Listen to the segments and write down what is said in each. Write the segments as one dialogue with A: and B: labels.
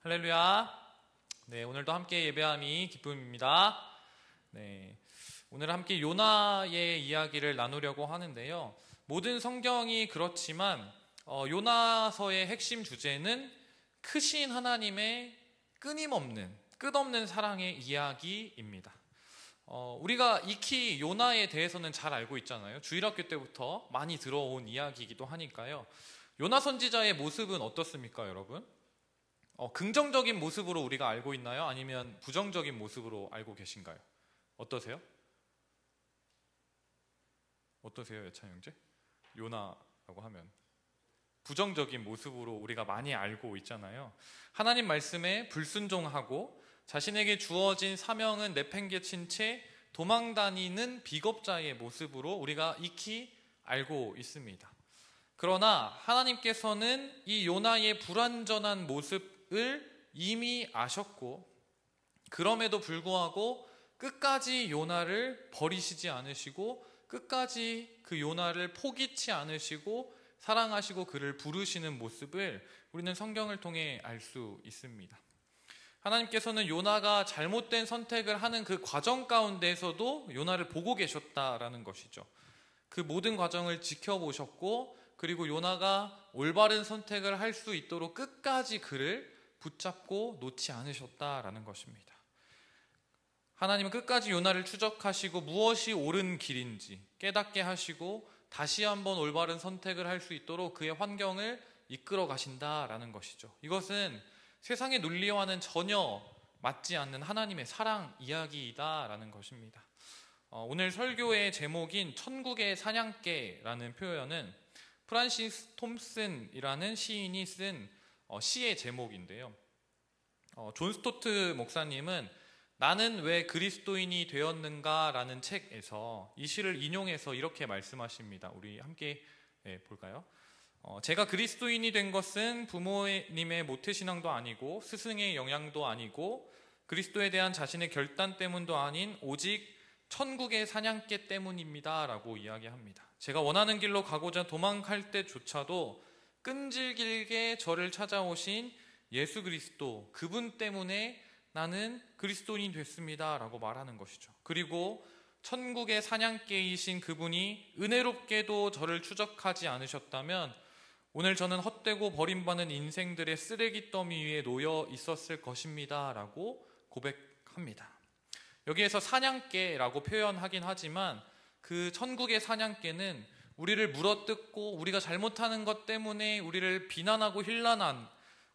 A: 할렐루야. 네, 오늘도 함께 예배함이 기쁨입니다. 네, 오늘 함께 요나의 이야기를 나누려고 하는데요. 모든 성경이 그렇지만 요나서의 핵심 주제는 크신 하나님의 끊임없는, 끝없는 사랑의 이야기입니다. 우리가 익히 요나에 대해서는 잘 알고 있잖아요. 주일학교 때부터 많이 들어온 이야기이기도 하니까요. 요나 선지자의 모습은 어떻습니까, 여러분? 긍정적인 모습으로 우리가 알고 있나요? 아니면 부정적인 모습으로 알고 계신가요? 어떠세요? 어떠세요, 여찬 형제? 요나라고 하면 부정적인 모습으로 우리가 많이 알고 있잖아요. 하나님 말씀에 불순종하고 자신에게 주어진 사명은 내팽개친 채 도망다니는 비겁자의 모습으로 우리가 익히 알고 있습니다. 그러나 하나님께서는 이 요나의 불완전한 모습을 이미 아셨고, 그럼에도 불구하고 끝까지 요나를 버리시지 않으시고 끝까지 그 요나를 포기치 않으시고 사랑하시고 그를 부르시는 모습을 우리는 성경을 통해 알 수 있습니다. 하나님께서는 요나가 잘못된 선택을 하는 그 과정 가운데에서도 요나를 보고 계셨다라는 것이죠. 그 모든 과정을 지켜보셨고, 그리고 요나가 올바른 선택을 할 수 있도록 끝까지 그를 붙잡고 놓지 않으셨다라는 것입니다. 하나님은 끝까지 요나를 추적하시고 무엇이 옳은 길인지 깨닫게 하시고 다시 한번 올바른 선택을 할 수 있도록 그의 환경을 이끌어 가신다라는 것이죠. 이것은 세상의 논리와는 전혀 맞지 않는 하나님의 사랑 이야기이다라는 것입니다. 오늘 설교의 제목인 천국의 사냥개라는 표현은 프란시스 톰슨이라는 시인이 쓴 시의 제목인데요. 존 스토트 목사님은 나는 왜 그리스도인이 되었는가라는 책에서 이 시를 인용해서 이렇게 말씀하십니다. 우리 함께 볼까요? 제가 그리스도인이 된 것은 부모님의 모태신앙도 아니고 스승의 영향도 아니고 그리스도에 대한 자신의 결단 때문도 아닌 오직 천국의 사냥개 때문입니다 라고 이야기합니다. 제가 원하는 길로 가고자 도망갈 때조차도 끈질기게 저를 찾아오신 예수 그리스도, 그분 때문에 나는 그리스도인이 됐습니다 라고 말하는 것이죠. 그리고 천국의 사냥개이신 그분이 은혜롭게도 저를 추적하지 않으셨다면 오늘 저는 헛되고 버림받는 인생들의 쓰레기 더미 위에 놓여 있었을 것입니다 라고 고백합니다. 여기에서 사냥개라고 표현하긴 하지만 그 천국의 사냥개는 우리를 물어뜯고 우리가 잘못하는 것 때문에 우리를 비난하고 힐난한,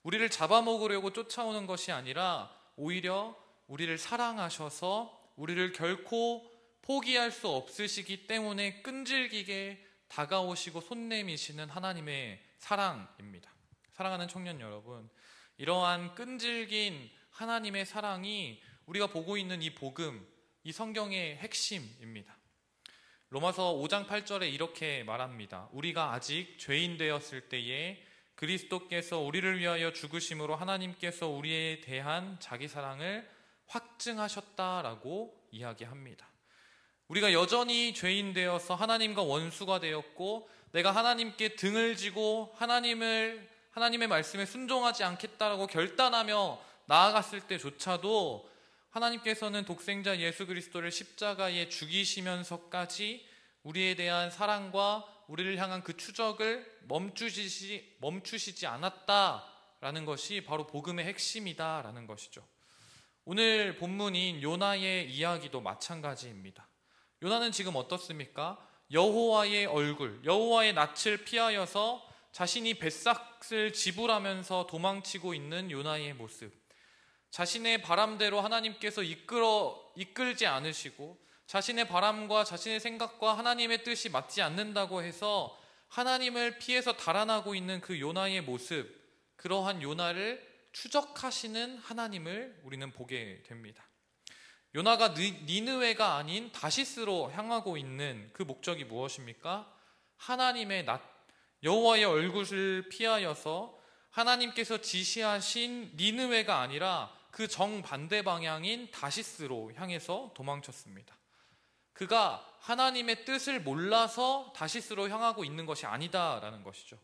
A: 우리를 잡아먹으려고 쫓아오는 것이 아니라 오히려 우리를 사랑하셔서 우리를 결코 포기할 수 없으시기 때문에 끈질기게 다가오시고 손 내미시는 하나님의 사랑입니다. 사랑하는 청년 여러분, 이러한 끈질긴 하나님의 사랑이 우리가 보고 있는 이 복음, 이 성경의 핵심입니다. 로마서 5장 8절에 이렇게 말합니다. 우리가 아직 죄인 되었을 때에 그리스도께서 우리를 위하여 죽으심으로 하나님께서 우리에 대한 자기 사랑을 확증하셨다라고 이야기합니다. 우리가 여전히 죄인 되어서 하나님과 원수가 되었고 내가 하나님께 등을 지고 하나님의 말씀에 순종하지 않겠다라고 결단하며 나아갔을 때조차도 하나님께서는 독생자 예수 그리스도를 십자가에 죽이시면서까지 우리에 대한 사랑과 우리를 향한 그 추적을 멈추시지 않았다라는 것이 바로 복음의 핵심이다라는 것이죠. 오늘 본문인 요나의 이야기도 마찬가지입니다. 요나는 지금 어떻습니까? 여호와의 얼굴, 여호와의 낯을 피하여서 자신이 뱃삭을 지불하면서 도망치고 있는 요나의 모습. 자신의 바람대로 하나님께서 이끌지 않으시고 자신의 바람과 자신의 생각과 하나님의 뜻이 맞지 않는다고 해서 하나님을 피해서 달아나고 있는 그 요나의 모습, 그러한 요나를 추적하시는 하나님을 우리는 보게 됩니다. 요나가 니느웨가 아닌 다시스로 향하고 있는 그 목적이 무엇입니까? 하나님의 낯, 여호와의 얼굴을 피하여서 하나님께서 지시하신 니느웨가 아니라 그 정반대 방향인 다시스로 향해서 도망쳤습니다. 그가 하나님의 뜻을 몰라서 다시스로 향하고 있는 것이 아니다라는 것이죠.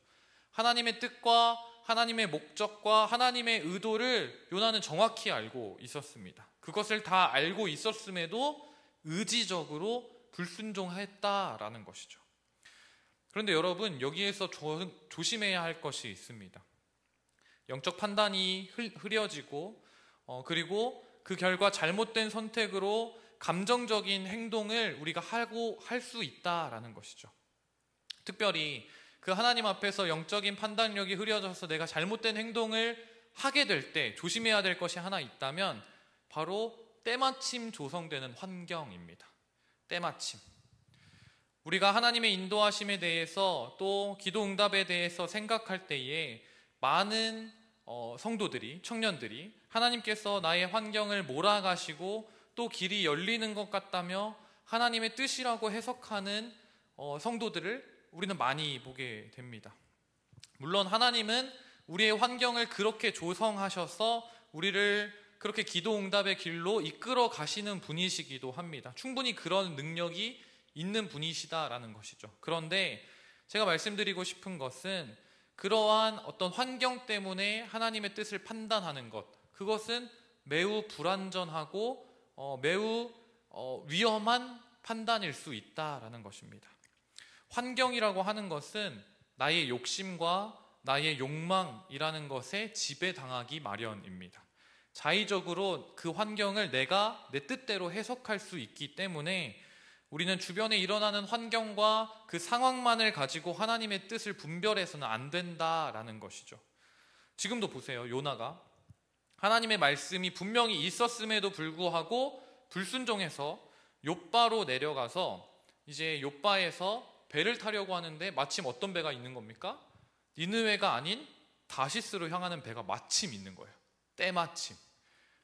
A: 하나님의 뜻과 하나님의 목적과 하나님의 의도를 요나는 정확히 알고 있었습니다. 그것을 다 알고 있었음에도 의지적으로 불순종했다라는 것이죠. 그런데 여러분, 여기에서 조심해야 할 것이 있습니다. 영적 판단이 흐려지고 그리고 그 결과 잘못된 선택으로 감정적인 행동을 우리가 할 수 있다라는 것이죠. 특별히 그 하나님 앞에서 영적인 판단력이 흐려져서 내가 잘못된 행동을 하게 될 때 조심해야 될 것이 하나 있다면 바로 때마침 조성되는 환경입니다. 때마침. 우리가 하나님의 인도하심에 대해서 또 기도 응답에 대해서 생각할 때에 많은 성도들이, 청년들이 하나님께서 나의 환경을 몰아가시고 또 길이 열리는 것 같다며 하나님의 뜻이라고 해석하는 성도들을 우리는 많이 보게 됩니다. 물론 하나님은 우리의 환경을 그렇게 조성하셔서 우리를 그렇게 기도 응답의 길로 이끌어 가시는 분이시기도 합니다. 충분히 그런 능력이 있는 분이시다라는 것이죠. 그런데 제가 말씀드리고 싶은 것은 그러한 어떤 환경 때문에 하나님의 뜻을 판단하는 것, 그것은 매우 불완전하고 매우 위험한 판단일 수 있다라는 것입니다. 환경이라고 하는 것은 나의 욕심과 나의 욕망이라는 것에 지배당하기 마련입니다. 자의적으로 그 환경을 내가 내 뜻대로 해석할 수 있기 때문에 우리는 주변에 일어나는 환경과 그 상황만을 가지고 하나님의 뜻을 분별해서는 안 된다라는 것이죠. 지금도 보세요. 요나가 하나님의 말씀이 분명히 있었음에도 불구하고 불순종해서 욥바로 내려가서 이제 욥바에서 배를 타려고 하는데 마침 어떤 배가 있는 겁니까? 니느웨가 아닌 다시스로 향하는 배가 마침 있는 거예요.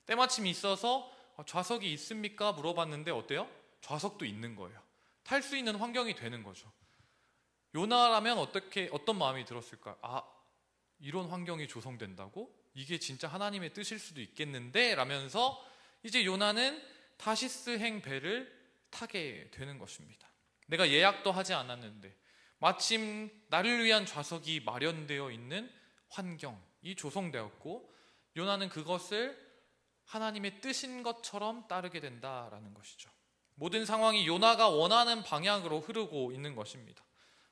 A: 때마침이 있어서 좌석이 있습니까? 물어봤는데 어때요? 좌석도 있는 거예요. 탈 수 있는 환경이 되는 거죠. 요나라면 어떤 마음이 들었을까? 이런 환경이 조성된다고? 이게 진짜 하나님의 뜻일 수도 있겠는데? 라면서 이제 요나는 다시스행 배를 타게 되는 것입니다. 내가 예약도 하지 않았는데 마침 나를 위한 좌석이 마련되어 있는 환경이 조성되었고 요나는 그것을 하나님의 뜻인 것처럼 따르게 된다라는 것이죠. 모든 상황이 요나가 원하는 방향으로 흐르고 있는 것입니다.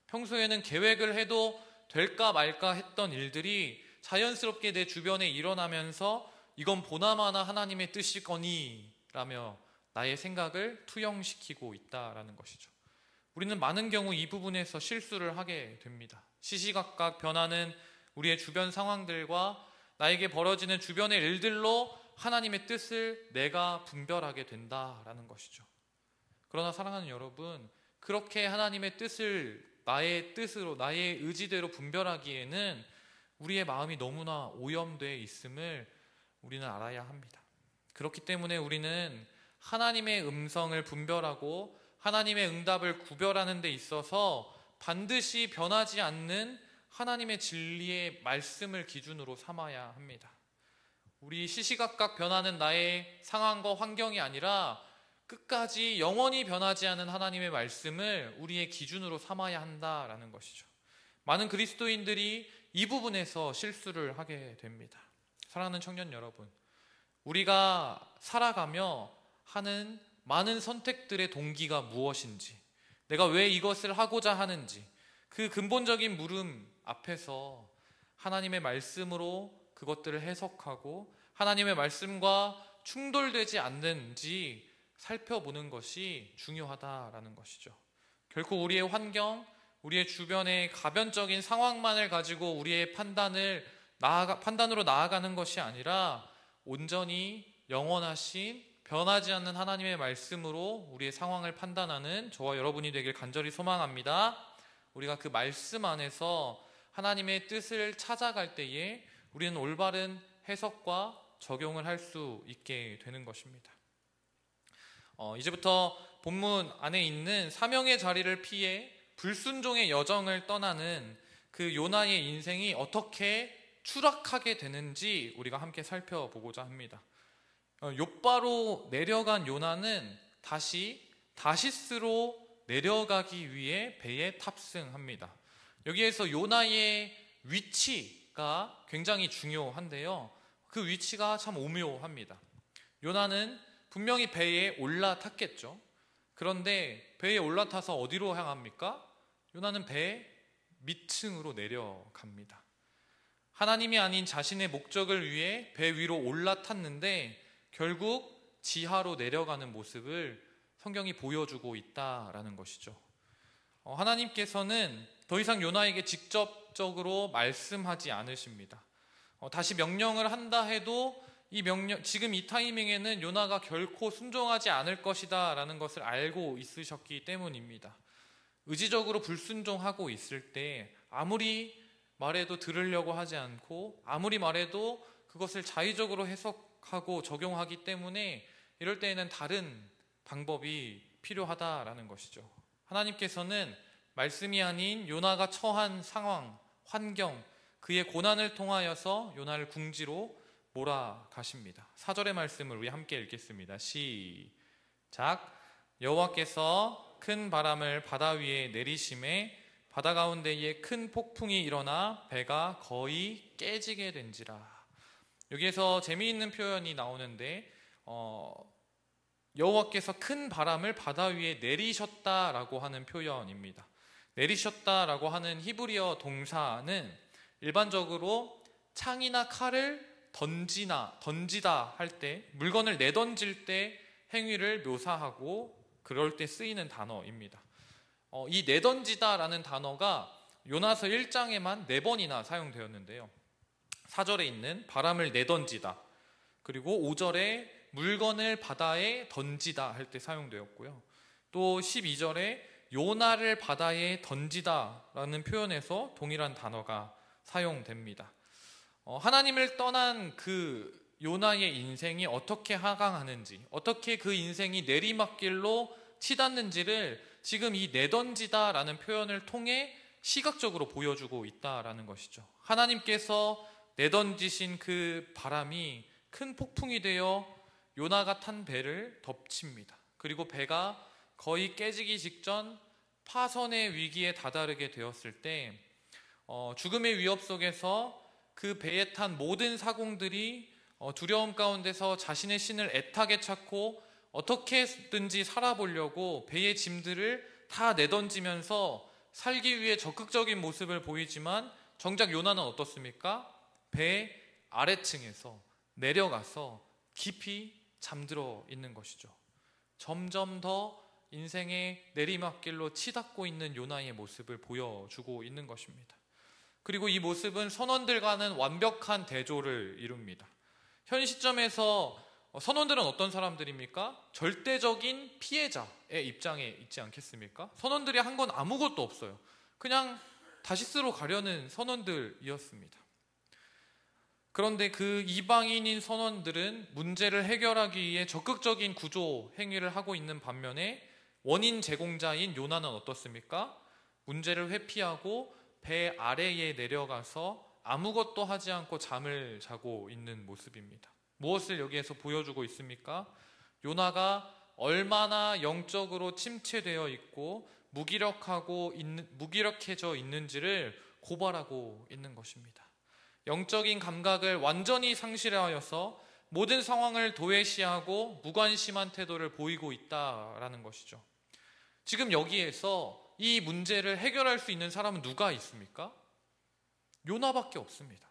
A: 평소에는 계획을 해도 될까 말까 했던 일들이 자연스럽게 내 주변에 일어나면서 이건 보나마나 하나님의 뜻이거니 라며 나의 생각을 투영시키고 있다라는 것이죠. 우리는 많은 경우 이 부분에서 실수를 하게 됩니다. 시시각각 변하는 우리의 주변 상황들과 나에게 벌어지는 주변의 일들로 하나님의 뜻을 내가 분별하게 된다라는 것이죠. 그러나 사랑하는 여러분, 그렇게 하나님의 뜻을 나의 뜻으로, 나의 의지대로 분별하기에는 우리의 마음이 너무나 오염되어 있음을 우리는 알아야 합니다. 그렇기 때문에 우리는 하나님의 음성을 분별하고 하나님의 응답을 구별하는 데 있어서 반드시 변하지 않는 하나님의 진리의 말씀을 기준으로 삼아야 합니다. 우리 시시각각 변하는 나의 상황과 환경이 아니라 끝까지 영원히 변하지 않은 하나님의 말씀을 우리의 기준으로 삼아야 한다라는 것이죠. 많은 그리스도인들이 이 부분에서 실수를 하게 됩니다. 사랑하는 청년 여러분, 우리가 살아가며 하는 많은 선택들의 동기가 무엇인지, 내가 왜 이것을 하고자 하는지, 그 근본적인 물음 앞에서 하나님의 말씀으로 그것들을 해석하고 하나님의 말씀과 충돌되지 않는지 살펴보는 것이 중요하다라는 것이죠. 결코 우리의 환경, 우리의 주변의 가변적인 상황만을 가지고 우리의 판단으로 나아가는 것이 아니라 온전히 영원하신 변하지 않는 하나님의 말씀으로 우리의 상황을 판단하는 저와 여러분이 되길 간절히 소망합니다. 우리가 그 말씀 안에서 하나님의 뜻을 찾아갈 때에 우리는 올바른 해석과 적용을 할 수 있게 되는 것입니다. 이제부터 본문 안에 있는 사명의 자리를 피해 불순종의 여정을 떠나는 그 요나의 인생이 어떻게 추락하게 되는지 우리가 함께 살펴보고자 합니다. 욥바로 내려간 요나는 다시 다시스로 내려가기 위해 배에 탑승합니다. 여기에서 요나의 위치, 위치가 굉장히 중요한데요. 그 위치가 참 오묘합니다. 요나는 분명히 배에 올라탔겠죠. 그런데 배에 올라타서 어디로 향합니까? 요나는 배 밑층으로 내려갑니다. 하나님이 아닌 자신의 목적을 위해 배 위로 올라탔는데 결국 지하로 내려가는 모습을 성경이 보여주고 있다라는 것이죠. 하나님께서는 더 이상 요나에게 직접적으로 말씀하지 않으십니다. 다시 명령을 한다 해도 지금 이 타이밍에는 요나가 결코 순종하지 않을 것이다 라는 것을 알고 있으셨기 때문입니다. 의지적으로 불순종하고 있을 때 아무리 말해도 들으려고 하지 않고 아무리 말해도 그것을 자의적으로 해석하고 적용하기 때문에 이럴 때에는 다른 방법이 필요하다라는 것이죠. 하나님께서는 말씀이 아닌 요나가 처한 상황, 환경, 그의 고난을 통하여서 요나를 궁지로 몰아가십니다. 4절의 말씀을 우리 함께 읽겠습니다. 시작. 여호와께서 큰 바람을 바다 위에 내리심에 바다 가운데에 큰 폭풍이 일어나 배가 거의 깨지게 된지라. 여기에서 재미있는 표현이 나오는데 여호와께서 큰 바람을 바다 위에 내리셨다라고 하는 표현입니다. 내리셨다라고 하는 히브리어 동사는 일반적으로 창이나 칼을 던지다 할 때, 물건을 내던질 때 행위를 묘사하고 그럴 때 쓰이는 단어입니다. 이 내던지다라는 단어가 요나서 1장에만 4번이나 사용되었는데요. 4절에 있는 바람을 내던지다, 그리고 5절에 물건을 바다에 던지다 할 때 사용되었고요. 또 12절에 요나를 바다에 던지다라는 표현에서 동일한 단어가 사용됩니다. 하나님을 떠난 그 요나의 인생이 어떻게 하강하는지, 어떻게 그 인생이 내리막길로 치닫는지를 지금 이 내던지다라는 표현을 통해 시각적으로 보여주고 있다라는 것이죠. 하나님께서 내던지신 그 바람이 큰 폭풍이 되어 요나가 탄 배를 덮칩니다. 그리고 배가 거의 깨지기 직전 파선의 위기에 다다르게 되었을 때 죽음의 위협 속에서 그 배에 탄 모든 사공들이 두려움 가운데서 자신의 신을 애타게 찾고 어떻게든지 살아보려고 배의 짐들을 다 내던지면서 살기 위해 적극적인 모습을 보이지만 정작 요나는 어떻습니까? 배 아래층에서 내려가서 깊이 잠들어 있는 것이죠. 점점 더 인생의 내리막길로 치닫고 있는 요나의 모습을 보여주고 있는 것입니다. 그리고 이 모습은 선원들과는 완벽한 대조를 이룹니다. 현 시점에서 선원들은 어떤 사람들입니까? 절대적인 피해자의 입장에 있지 않겠습니까? 선원들이 한 건 아무것도 없어요. 그냥 다시스로 가려는 선원들이었습니다. 그런데 그 이방인인 선원들은 문제를 해결하기 위해 적극적인 구조 행위를 하고 있는 반면에 원인 제공자인 요나는 어떻습니까? 문제를 회피하고 배 아래에 내려가서 아무것도 하지 않고 잠을 자고 있는 모습입니다. 무엇을 여기에서 보여주고 있습니까? 요나가 얼마나 영적으로 침체되어 있고 무기력해져 있는지를 고발하고 있는 것입니다. 영적인 감각을 완전히 상실하여서 모든 상황을 도외시하고 무관심한 태도를 보이고 있다라는 것이죠. 지금 여기에서 이 문제를 해결할 수 있는 사람은 누가 있습니까? 요나밖에 없습니다.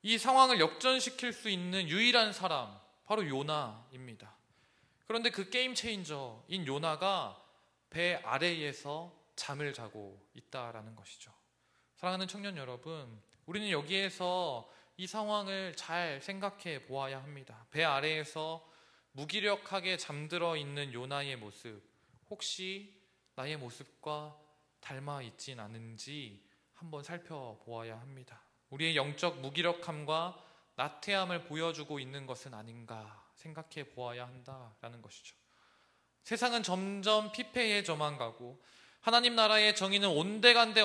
A: 이 상황을 역전시킬 수 있는 유일한 사람, 바로 요나입니다. 그런데 그 게임 체인저인 요나가 배 아래에서 잠을 자고 있다라는 것이죠. 사랑하는 청년 여러분, 우리는 여기에서 이 상황을 잘 생각해 보아야 합니다. 배 아래에서 무기력하게 잠들어 있는 요나의 모습, 혹시 나의 모습과 닮아 있진 않은지 한번 살펴보아야 합니다. 우리의 영적 무기력함과 나태함을 보여주고 있는 것은 아닌가 생각해 보아야 한다라는 것이죠. 세상은 점점 피폐해져만 가고 하나님 나라의 정의는 온데간데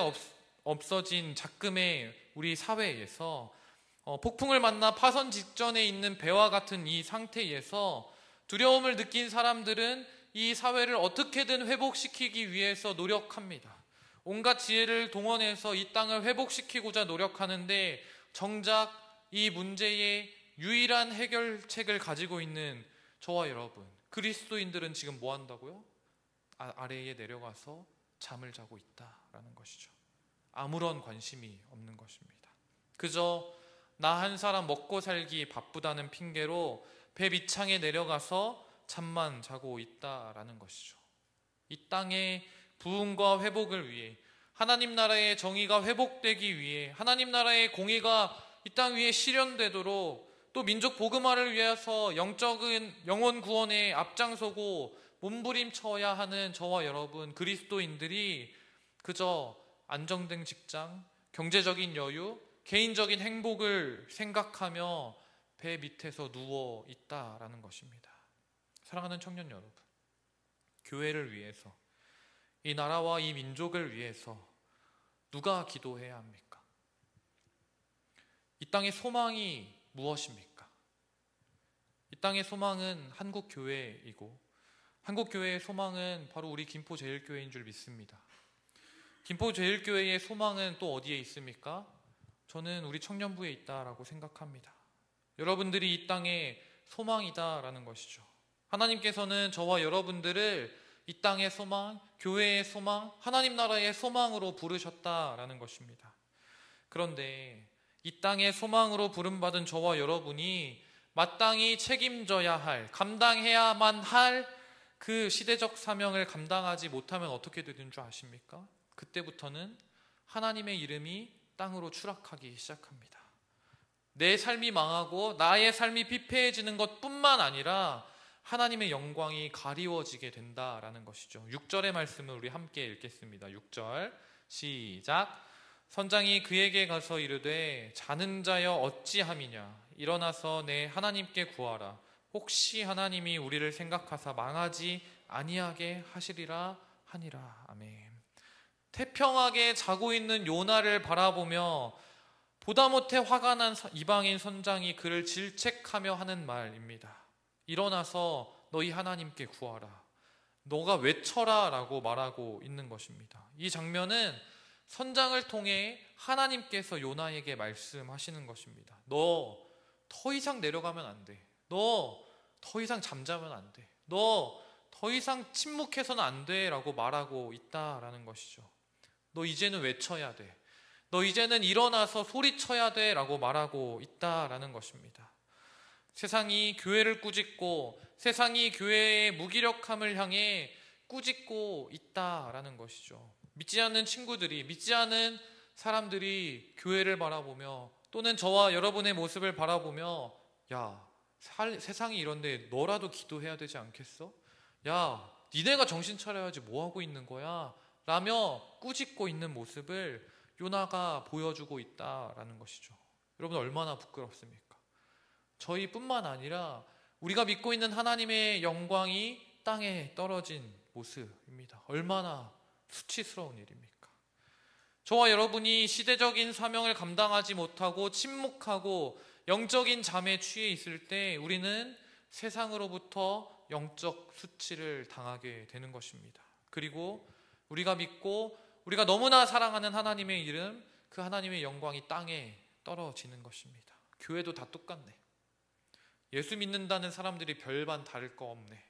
A: 없어진 작금의 우리 사회에서 폭풍을 만나 파선 직전에 있는 배와 같은 이 상태에서 두려움을 느낀 사람들은 이 사회를 어떻게든 회복시키기 위해서 노력합니다. 온갖 지혜를 동원해서 이 땅을 회복시키고자 노력하는데 정작 이 문제의 유일한 해결책을 가지고 있는 저와 여러분, 그리스도인들은 지금 뭐 한다고요? 아래에 내려가서 잠을 자고 있다라는 것이죠. 아무런 관심이 없는 것입니다. 그저 나 한 사람 먹고 살기 바쁘다는 핑계로 배 밑창에 내려가서 잠만 자고 있다라는 것이죠. 이 땅의 부흥과 회복을 위해, 하나님 나라의 정의가 회복되기 위해, 하나님 나라의 공의가 이 땅 위에 실현되도록, 또 민족 복음화를 위해서 영적인 영혼 구원에 앞장서고 몸부림쳐야 하는 저와 여러분 그리스도인들이 그저 안정된 직장, 경제적인 여유, 개인적인 행복을 생각하며 배 밑에서 누워 있다라는 것입니다. 사랑하는 청년 여러분, 교회를 위해서, 이 나라와 이 민족을 위해서 누가 기도해야 합니까? 이 땅의 소망이 무엇입니까? 이 땅의 소망은 한국교회이고, 한국교회의 소망은 바로 우리 김포제일교회인 줄 믿습니다. 김포제일교회의 소망은 또 어디에 있습니까? 저는 우리 청년부에 있다라고 생각합니다. 여러분들이 이 땅의 소망이다라는 것이죠. 하나님께서는 저와 여러분들을 이 땅의 소망, 교회의 소망, 하나님 나라의 소망으로 부르셨다라는 것입니다. 그런데 이 땅의 소망으로 부름받은 저와 여러분이 마땅히 책임져야 할, 감당해야만 할 그 시대적 사명을 감당하지 못하면 어떻게 되는 줄 아십니까? 그때부터는 하나님의 이름이 땅으로 추락하기 시작합니다. 내 삶이 망하고 나의 삶이 피폐해지는 것뿐만 아니라 하나님의 영광이 가리워지게 된다라는 것이죠. 6절의 말씀을 우리 함께 읽겠습니다. 6절 시작. 선장이 그에게 가서 이르되 자는 자여 어찌함이냐, 일어나서 내 하나님께 구하라. 혹시 하나님이 우리를 생각하사 망하지 아니하게 하시리라 하니라. 아멘. 태평하게 자고 있는 요나를 바라보며 보다 못해 화가 난 이방인 선장이 그를 질책하며 하는 말입니다. 일어나서 너희 하나님께 구하라. 너가 외쳐라 라고 말하고 있는 것입니다. 이 장면은 선장을 통해 하나님께서 요나에게 말씀하시는 것입니다. 너 더 이상 내려가면 안 돼. 너 더 이상 잠자면 안 돼. 너 더 이상 침묵해서는 안 돼 라고 말하고 있다라는 것이죠. 너 이제는 외쳐야 돼. 너 이제는 일어나서 소리쳐야 돼 라고 말하고 있다라는 것입니다. 세상이 교회를 꾸짖고 세상이 교회의 무기력함을 향해 꾸짖고 있다라는 것이죠. 믿지 않는 친구들이, 믿지 않은 사람들이 교회를 바라보며, 또는 저와 여러분의 모습을 바라보며, 야, 세상이 이런데 너라도 기도해야 되지 않겠어? 야, 니네가 정신 차려야지 뭐 하고 있는 거야? 라며 꾸짖고 있는 모습을 요나가 보여주고 있다라는 것이죠. 여러분, 얼마나 부끄럽습니까? 저희뿐만 아니라 우리가 믿고 있는 하나님의 영광이 땅에 떨어진 모습입니다. 얼마나 수치스러운 일입니까? 저와 여러분이 시대적인 사명을 감당하지 못하고 침묵하고 영적인 잠에 취해 있을 때 우리는 세상으로부터 영적 수치를 당하게 되는 것입니다. 그리고 우리가 믿고 우리가 너무나 사랑하는 하나님의 이름, 그 하나님의 영광이 땅에 떨어지는 것입니다. 교회도 다 똑같네. 예수 믿는다는 사람들이 별반 다를 거 없네.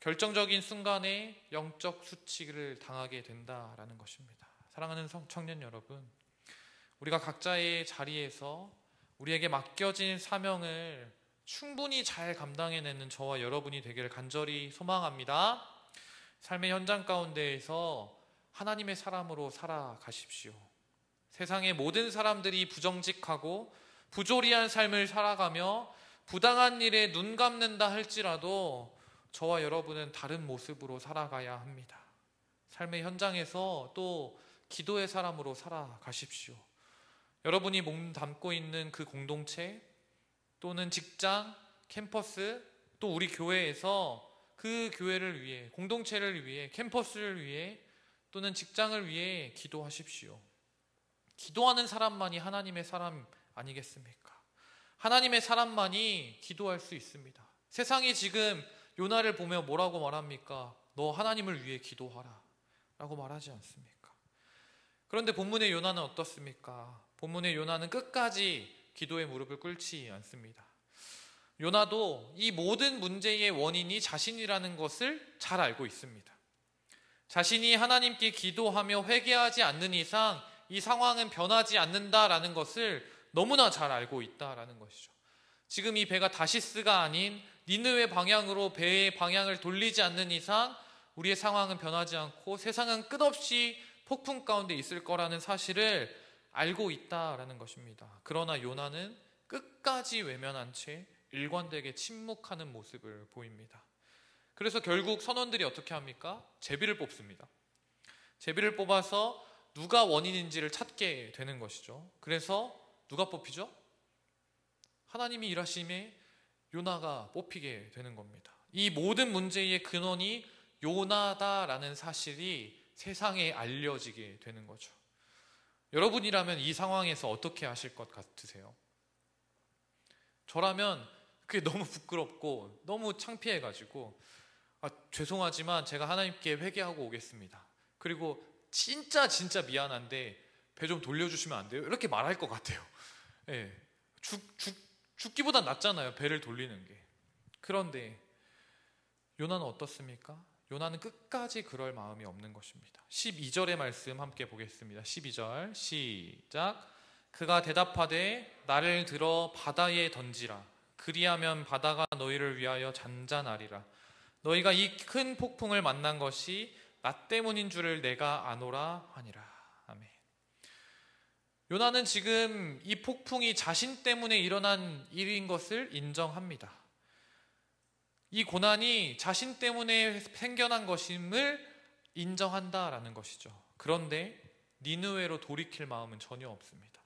A: 결정적인 순간에 영적 수치를 당하게 된다라는 것입니다. 사랑하는 청년 여러분, 우리가 각자의 자리에서 우리에게 맡겨진 사명을 충분히 잘 감당해내는 저와 여러분이 되기를 간절히 소망합니다. 삶의 현장 가운데에서 하나님의 사람으로 살아가십시오. 세상의 모든 사람들이 부정직하고 부조리한 삶을 살아가며 부당한 일에 눈 감는다 할지라도 저와 여러분은 다른 모습으로 살아가야 합니다. 삶의 현장에서 또 기도의 사람으로 살아가십시오. 여러분이 몸 담고 있는 그 공동체, 또는 직장, 캠퍼스, 또 우리 교회에서 그 교회를 위해, 공동체를 위해, 캠퍼스를 위해, 또는 직장을 위해 기도하십시오. 기도하는 사람만이 하나님의 사람 아니겠습니까? 하나님의 사람만이 기도할 수 있습니다. 세상이 지금 요나를 보며 뭐라고 말합니까? 너 하나님을 위해 기도하라 라고 말하지 않습니까? 그런데 본문의 요나는 어떻습니까? 본문의 요나는 끝까지 기도의 무릎을 꿇지 않습니다. 요나도 이 모든 문제의 원인이 자신이라는 것을 잘 알고 있습니다. 자신이 하나님께 기도하며 회개하지 않는 이상 이 상황은 변하지 않는다라는 것을 너무나 잘 알고 있다라는 것이죠. 지금 이 배가 다시스가 아닌 니느웨 방향으로 배의 방향을 돌리지 않는 이상 우리의 상황은 변하지 않고 세상은 끝없이 폭풍 가운데 있을 거라는 사실을 알고 있다라는 것입니다. 그러나 요나는 끝까지 외면한 채 일관되게 침묵하는 모습을 보입니다. 그래서 결국 선원들이 어떻게 합니까? 제비를 뽑습니다. 제비를 뽑아서 누가 원인인지를 찾게 되는 것이죠. 그래서 누가 뽑히죠? 하나님이 일하심에 요나가 뽑히게 되는 겁니다. 이 모든 문제의 근원이 요나다라는 사실이 세상에 알려지게 되는 거죠. 여러분이라면 이 상황에서 어떻게 하실 것 같으세요? 저라면 그게 너무 부끄럽고 너무 창피해가지고 죄송하지만 제가 하나님께 회개하고 오겠습니다. 그리고 진짜 미안한데 배 좀 돌려주시면 안 돼요? 이렇게 말할 것 같아요. 예, 죽기보단 낫잖아요, 배를 돌리는 게. 그런데 요나는 어떻습니까? 요나는 끝까지 그럴 마음이 없는 것입니다. 12절의 말씀 함께 보겠습니다. 12절 시작. 그가 대답하되 나를 들어 바다에 던지라. 그리하면 바다가 너희를 위하여 잔잔하리라. 너희가 이 큰 폭풍을 만난 것이 나 때문인 줄을 내가 아노라 하니라. 아멘. 요나는 지금 이 폭풍이 자신 때문에 일어난 일인 것을 인정합니다. 이 고난이 자신 때문에 생겨난 것임을 인정한다라는 것이죠. 그런데 니느웨로 돌이킬 마음은 전혀 없습니다.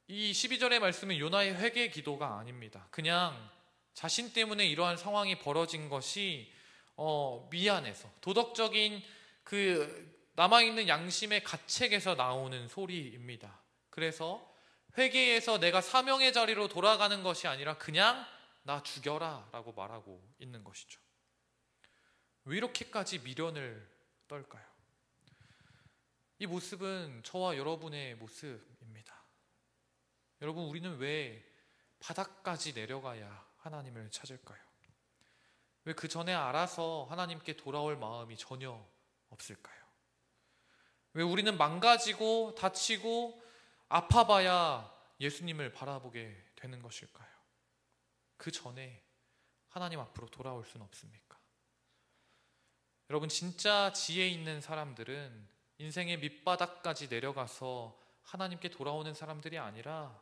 A: 이 12절의 말씀은 요나의 회개 기도가 아닙니다. 그냥 자신 때문에 이러한 상황이 벌어진 것이 미안해서 도덕적인 그 남아있는 양심의 가책에서 나오는 소리입니다. 그래서 회개에서 내가 사명의 자리로 돌아가는 것이 아니라 그냥 나 죽여라 라고 말하고 있는 것이죠. 왜 이렇게까지 미련을 떨까요? 이 모습은 저와 여러분의 모습입니다. 여러분, 우리는 왜 바닥까지 내려가야 하나님을 찾을까요? 왜 그 전에 알아서 하나님께 돌아올 마음이 전혀 없을까요? 왜 우리는 망가지고 다치고 아파봐야 예수님을 바라보게 되는 것일까요? 그 전에 하나님 앞으로 돌아올 수는 없습니까? 여러분, 진짜 지혜 있는 사람들은 인생의 밑바닥까지 내려가서 하나님께 돌아오는 사람들이 아니라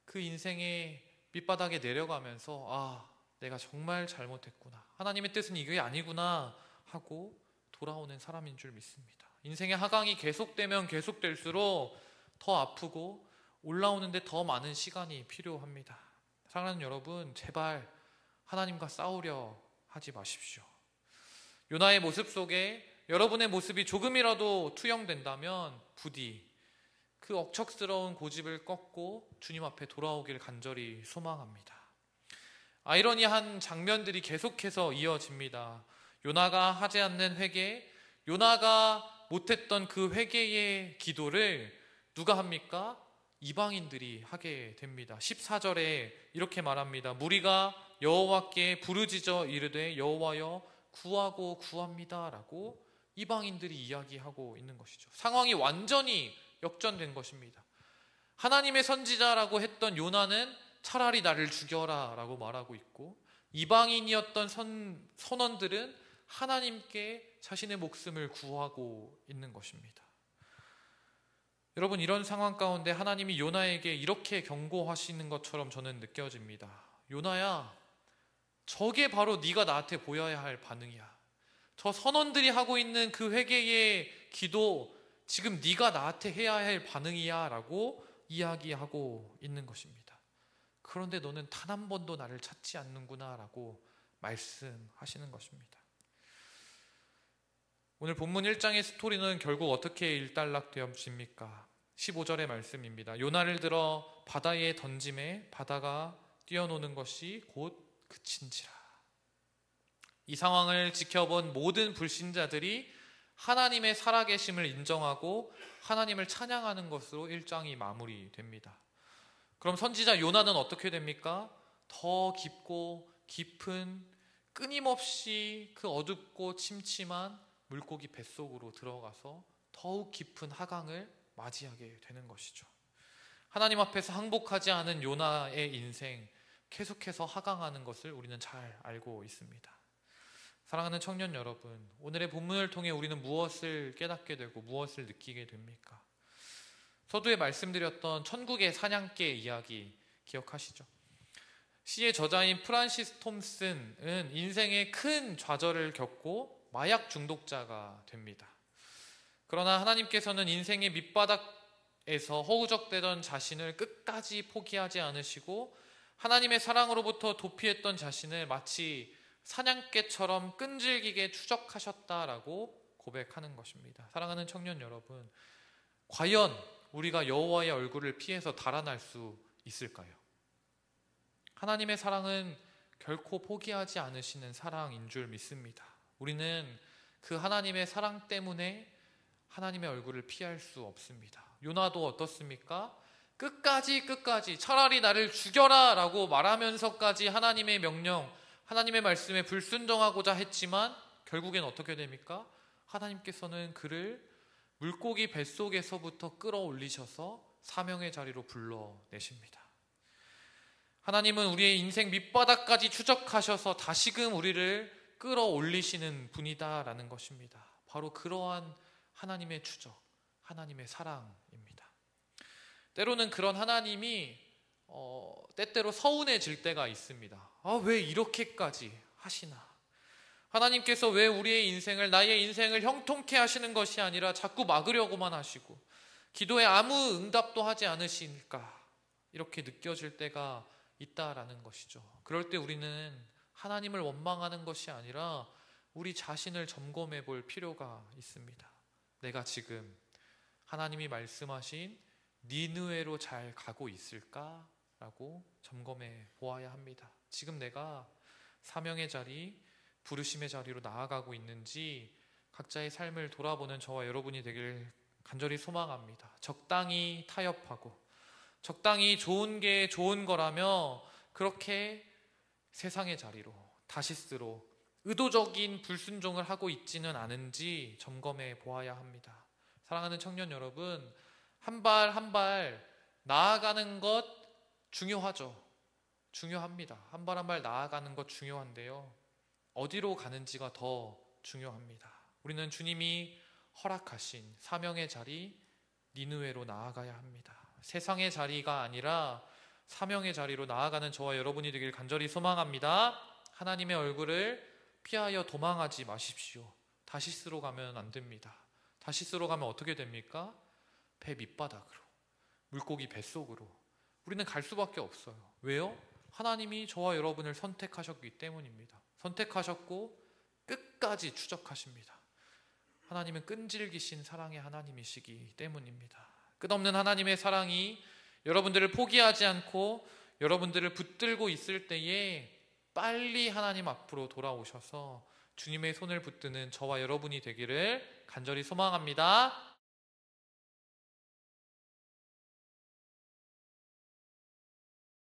A: 그 인생의 밑바닥에 내려가면서 내가 정말 잘못했구나, 하나님의 뜻은 이게 아니구나 하고 돌아오는 사람인 줄 믿습니다. 인생의 하강이 계속되면 계속될수록 더 아프고 올라오는데 더 많은 시간이 필요합니다. 사랑하는 여러분, 제발 하나님과 싸우려 하지 마십시오. 요나의 모습 속에 여러분의 모습이 조금이라도 투영된다면 부디 그 억척스러운 고집을 꺾고 주님 앞에 돌아오길 간절히 소망합니다. 아이러니한 장면들이 계속해서 이어집니다. 요나가 하지 않는 회개, 요나가 못했던 그 회개의 기도를 누가 합니까? 이방인들이 하게 됩니다. 14절에 이렇게 말합니다. 무리가 여호와께 부르짖어 이르되 여호와여 구하고 구합니다 라고 이방인들이 이야기하고 있는 것이죠. 상황이 완전히 역전된 것입니다. 하나님의 선지자라고 했던 요나는 차라리 나를 죽여라 라고 말하고 있고, 이방인이었던 선원들은 하나님께 자신의 목숨을 구하고 있는 것입니다. 여러분, 이런 상황 가운데 하나님이 요나에게 이렇게 경고하시는 것처럼 저는 느껴집니다. 요나야, 저게 바로 네가 나한테 보여야 할 반응이야. 저 선원들이 하고 있는 그 회개의 기도, 지금 네가 나한테 해야 할 반응이야 라고 이야기하고 있는 것입니다. 그런데 너는 단 한 번도 나를 찾지 않는구나 라고 말씀하시는 것입니다. 오늘 본문 1장의 스토리는 결국 어떻게 일단락되었습니까? 15절의 말씀입니다. 요나를 들어 바다에 던짐에 바다가 뛰어노는 것이 곧 그친지라. 이 상황을 지켜본 모든 불신자들이 하나님의 살아계심을 인정하고 하나님을 찬양하는 것으로 1장이 마무리됩니다. 그럼 선지자 요나는 어떻게 됩니까? 더 깊고 깊은 끊임없이 그 어둡고 침침한 물고기 뱃속으로 들어가서 더욱 깊은 하강을 맞이하게 되는 것이죠. 하나님 앞에서 항복하지 않은 요나의 인생, 계속해서 하강하는 것을 우리는 잘 알고 있습니다. 사랑하는 청년 여러분, 오늘의 본문을 통해 우리는 무엇을 깨닫게 되고 무엇을 느끼게 됩니까? 서두에 말씀드렸던 천국의 사냥개 이야기 기억하시죠? 시의 저자인 프란시스 톰슨은 인생의 큰 좌절을 겪고 마약 중독자가 됩니다. 그러나 하나님께서는 인생의 밑바닥에서 허우적대던 자신을 끝까지 포기하지 않으시고 하나님의 사랑으로부터 도피했던 자신을 마치 사냥개처럼 끈질기게 추적하셨다라고 고백하는 것입니다. 사랑하는 청년 여러분, 과연 우리가 여호와의 얼굴을 피해서 달아날 수 있을까요? 하나님의 사랑은 결코 포기하지 않으시는 사랑인 줄 믿습니다. 우리는 그 하나님의 사랑 때문에 하나님의 얼굴을 피할 수 없습니다. 요나도 어떻습니까? 끝까지 차라리 나를 죽여라 라고 말하면서까지 하나님의 명령, 하나님의 말씀에 불순종하고자 했지만 결국엔 어떻게 됩니까? 하나님께서는 그를 물고기 뱃속에서부터 끌어올리셔서 사명의 자리로 불러내십니다. 하나님은 우리의 인생 밑바닥까지 추적하셔서 다시금 우리를 끌어올리시는 분이다라는 것입니다. 바로 그러한 하나님의 추적, 하나님의 사랑입니다. 때로는 그런 하나님이 때때로 서운해질 때가 있습니다. 왜 이렇게까지 하시나? 하나님께서 왜 우리의 인생을, 나의 인생을 형통케 하시는 것이 아니라 자꾸 막으려고만 하시고 기도에 아무 응답도 하지 않으실까? 이렇게 느껴질 때가 있다라는 것이죠. 그럴 때 우리는 하나님을 원망하는 것이 아니라 우리 자신을 점검해 볼 필요가 있습니다. 내가 지금 하나님이 말씀하신 니느웨로 잘 가고 있을까? 라고 점검해 보아야 합니다. 지금 내가 사명의 자리, 부르심의 자리로 나아가고 있는지 각자의 삶을 돌아보는 저와 여러분이 되길 간절히 소망합니다. 적당히 타협하고 적당히 좋은 게 좋은 거라며 그렇게 세상의 자리로, 다시스로 의도적인 불순종을 하고 있지는 않은지 점검해 보아야 합니다. 사랑하는 청년 여러분, 한 발 한 발 나아가는 것 중요하죠. 중요합니다. 한 발 한 발 나아가는 것 중요한데요. 어디로 가는지가 더 중요합니다. 우리는 주님이 허락하신 사명의 자리, 니느웨로 나아가야 합니다. 세상의 자리가 아니라 사명의 자리로 나아가는 저와 여러분이 되길 간절히 소망합니다. 하나님의 얼굴을 피하여 도망하지 마십시오. 다시스로 가면 안 됩니다. 다시스로 가면 어떻게 됩니까? 배 밑바닥으로, 물고기 뱃속으로 우리는 갈 수밖에 없어요. 왜요? 하나님이 저와 여러분을 선택하셨기 때문입니다. 선택하셨고 끝까지 추적하십니다. 하나님은 끈질기신 사랑의 하나님이시기 때문입니다. 끝없는 하나님의 사랑이 여러분들을 포기하지 않고 여러분들을 붙들고 있을 때에 빨리 하나님 앞으로 돌아오셔서 주님의 손을 붙드는 저와 여러분이 되기를 간절히 소망합니다.